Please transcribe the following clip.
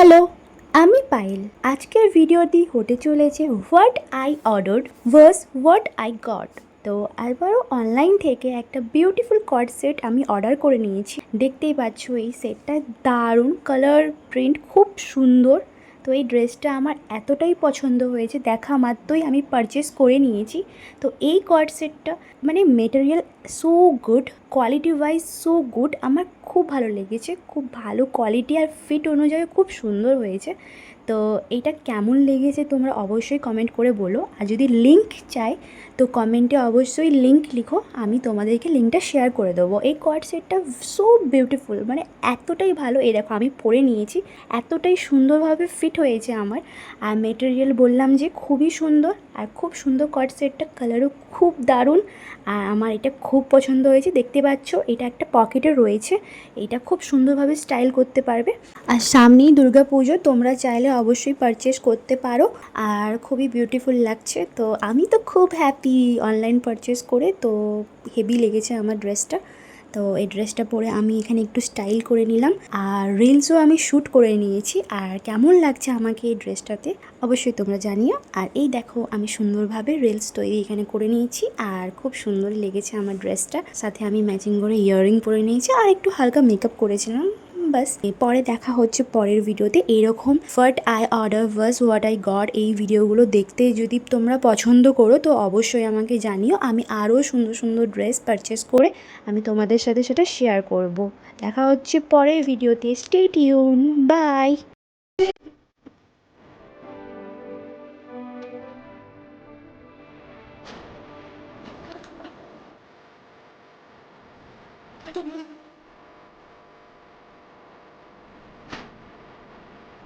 Hello, আমি পায়েল। আজকের ভিডিওটি হতে চলেছে what I ordered verse what I got. তো আবারও অনলাইন থেকে একটা বিউটিফুল কর্ড সেট আমি অর্ডার করে নিয়েছি। দেখতেই পাচ্ছ এই সেটটা দারুণ, কালার প্রিন্ট খুব সুন্দর। তো এই ড্রেসটা আমার এতটাই পছন্দ হয়েছে, দেখা মাত্রই আমি পারচেস করে নিয়েছি। তো এই কর্ড সেটটা মানে material so good, quality wise so good, আমার খুব ভালো লেগেছে। খুব ভালো কোয়ালিটি আর ফিট অনুযায়ী খুব সুন্দর হয়েছে। তো এইটা কেমন লেগেছে তোমরা অবশ্যই কমেন্ট করে বলো। আর যদি লিঙ্ক চাই তো কমেন্টে অবশ্যই লিঙ্ক লিখো, আমি তোমাদেরকে লিঙ্কটা শেয়ার করে দেবো। এই কর্ড সেটটা সো বিউটিফুল, মানে এতটাই ভালো। এই দেখো আমি পরে নিয়েছি, এতটাই সুন্দরভাবে ফিট হয়েছে আমার। আর মেটেরিয়াল বললাম যে খুবই সুন্দর, আর খুব সুন্দর কর্ড সেটটা, কালারও খুব দারুণ। আর আমার এটা খুব পছন্দ হয়েছে। দেখতে পাচ্ছ এটা একটা পকেটে রয়েছে, এটা খুব সুন্দরভাবে স্টাইল করতে পারবে। আর সামনেই দুর্গাপুজো, তোমরা চাইলে অবশ্যই পারচেস করতে পারো। আর খুবই বিউটিফুল লাগছে। তো আমি তো খুব হ্যাপি অনলাইন পারচেস করে। তো হেভি লেগেছে আমার ড্রেসটা। তো এই ড্রেসটা পরে আমি এখানে একটু স্টাইল করে নিলাম, আর রিলসও আমি শ্যুট করে নিয়েছি। আর কেমন লাগছে আমাকে এই ড্রেসটাতে অবশ্যই তোমরা জানিও। আর এই দেখো আমি সুন্দরভাবে রিলস তৈরি এখানে করে নিয়েছি, আর খুব সুন্দর লেগেছে আমার ড্রেসটা। সাথে আমি ম্যাচিং করে ইয়াররিং পরে নিয়েছি, আর একটু হালকা মেকআপ করেছিলাম। বাস, পরে দেখা হচ্ছে পরের ভিডিওতে। এরকম what I order verse what I got এই ভিডিওগুলো দেখতে যদি তোমরা পছন্দ করো তো অবশ্যই আমাকে জানিও। আমি আরও সুন্দর সুন্দর ড্রেস পারচেস করে আমি তোমাদের সাথে সেটা শেয়ার করব। দেখা হচ্ছে পরের ভিডিওতে। Stay tuned, by.